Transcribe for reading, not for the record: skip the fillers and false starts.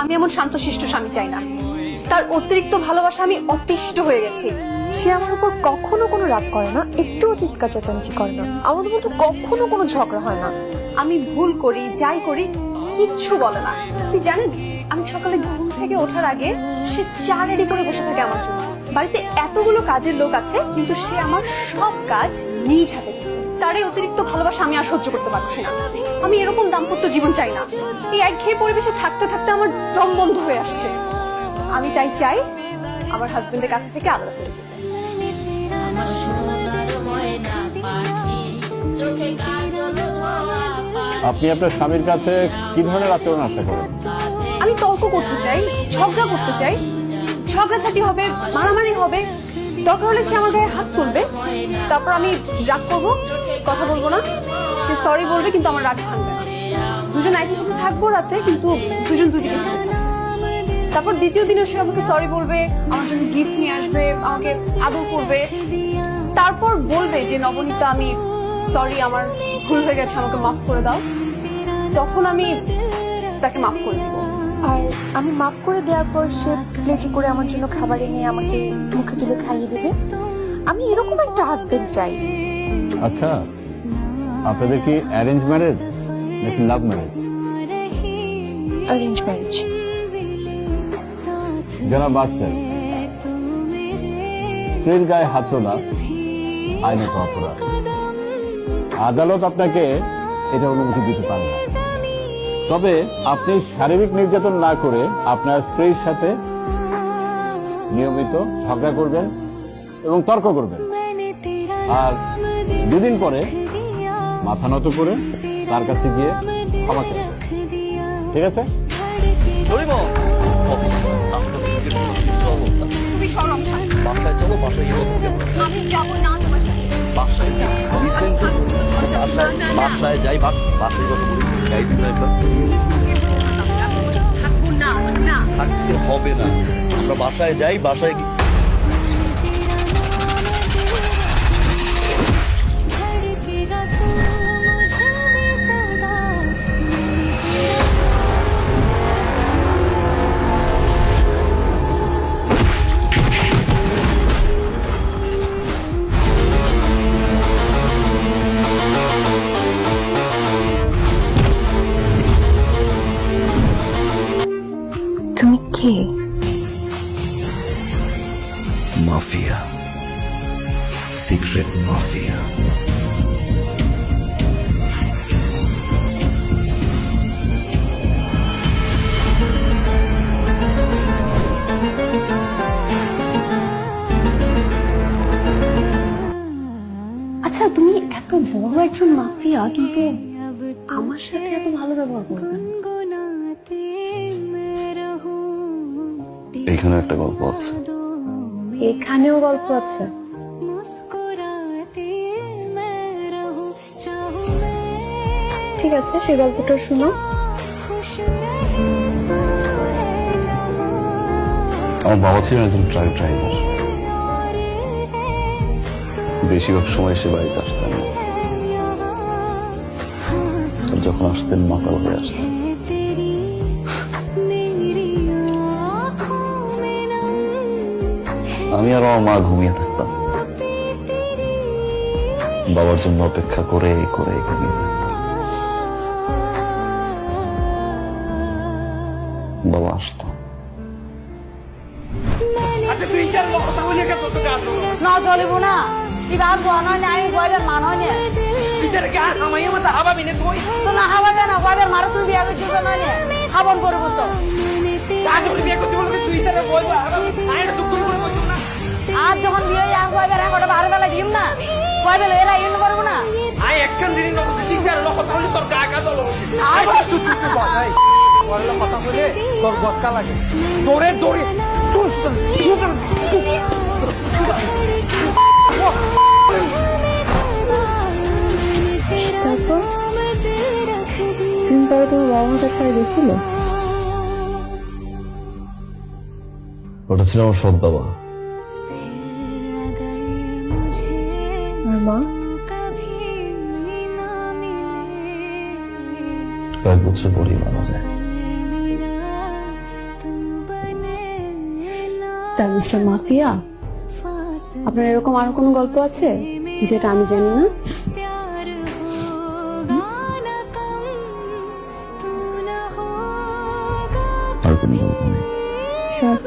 আমি এমন শান্তশিষ্ট স্বামী চাই না। তার অতিরিক্ত ভালোবাসা আমি অতিষ্ঠ হয়ে গেছি। সে আমার উপর কখনো কোনো রাগ করে না, একটুও চিৎকার চেঁচামেচি করে না, আমাদের মধ্যে কখনো কোনো ঝগড়া হয় না। আমি ভুল করি, যাই করি, কিচ্ছু বলে না। আপনি জানেন, আমি সকালে ঘুম থেকে ওঠার আগে সে চা রেডি করে বসে থাকে আমার জন্য। বাড়িতে এতগুলো কাজের লোক আছে, কিন্তু সে আমার সব কাজ নিজ হাতে করে। তার এই অতিরিক্ত ভালোবাসা আমি আর সহ্য করতে পারছি না। আমি এরকম দাম্পত্য জীবন চাই না। এই একঘেয়ে পরিবেশে থাকতে থাকতে আমার দম বন্ধ হয়ে আসছে। আমি তাই চাই আমার হাজবেন্ডের কাছ থেকে আলাদা হয়ে যেতে। আপনি আপনার স্বামীর কাছে কি ধরনের আচরণ আশা করেন? আমি তর্ক করতে চাই, ঝগড়া করতে চাই, ঝগড়াঝাটি হবে, মারামারি হবে, দরকার হলে সে আমার গায়ে হাত তুলবে, তারপর আমি রাগ করবো, কথা বলবো না, সে সরি বলবে, কিন্তু আমার রাগ ভাঙবে না। দুজন একই সাথে থাকবো রাতে, কিন্তু দুজন দুদিকে থাকবে না। তারপর দ্বিতীয় দিনে সে আমাকে সরি বলবে, আমার জন্য গিফট নিয়ে আসবে, আমাকে আদর করবে, তারপর বলবে যে নবনীতা আমি সরি, আমার ভুল হয়ে গেছে, আমাকে মাফ করে দাও। তখন আমি তাকে মাফ করে দিব। আর আমি মাফ করে দেওয়ার পর সে প্লেটে করে আমার জন্য খাবার এনে আমাকে মুখে তুলে খাইয়ে দেবে। আমি এরকম একটা হাজবেন্ড চাই। আচ্ছা, আপনাদের কি অ্যারেঞ্জ ম্যারেজ নাকি লাভ ম্যারেজ? Arrange marriage. যারা বাচ্চার স্ত্রীর গায়ে হাত তোলা আইনত অপরাধ। আদালত আপনাকে এটা অনুমতি দিতে পারে না। তবে আপনি শারীরিক নির্যাতন না করে আপনার স্ত্রীর সাথে নিয়মিত ঝগড়া করবেন এবং তর্ক করবেন, আর দুদিন পরে মাথা নত করে তার কাছে গিয়ে ক্ষমা চাইবেন। ঠিক আছে? তুমি সরম থাক। বাসায় চলো, বাসায় গিয়ে কথা বলবো। আমি যাবো না তোমার সাথে। বাসায় যাই, বাসায় যাই, বাসায় কথা বলি, গাইড ড্রাইভার থাকবো না, না। থাকতে হবে না। আমরা বাসায় যাই, বাসায় গিয়ে তুমি কে? Mafia, secret mafia. আচ্ছা, তুমি এত বড় একজন মাফিয়া, কিন্তু আমার সাথে এত ভালো ব্যবহার করবে? এখানে একটা গল্প আছে। এখানেও গল্প আছে? ঠিক আছে, সেই গল্পটা শুনো। আমার বাবা ছিলেন একজন ট্রাক ড্রাইভার। বেশিরভাগ সময় সে বাড়িতে আসতেন না, আর যখন আসতেন মাতাল হয়ে আসতেন। আমি আর আমার মা ঘুমিয়ে থাকতাম, বাবার জন্য অপেক্ষা করে করে ঘুমিয়ে থাকতাম। বাবা আসতো, না চলিব না কিবা গহনা নাই কয়বার মানুহ নে তো না হাবাবে না কয়বার মারা তুই বিয়া করছিস তো নয় খাবন করবো তো আর যখন বিয়ে আর কয়বার এখন বারো বেলা দিম না কয়বার এরা ইন করবো না কথা বলে তোর গক্কা লাগে দৌড়ে দৌড়ে তারপর দিন পরে তোমার বাবা মার কাছে গেছিল? ওটা ছিল আমার সৎ বাবা। আর মা? কয়েক বছর পরেই মারা যায়। গ্যাংস্টার মিস্টার মাফিয়া, আপনার এরকম আরো কোনো গল্প আছে যেটা আমি জানি না? আর কোনো গল্প নেই। Sure.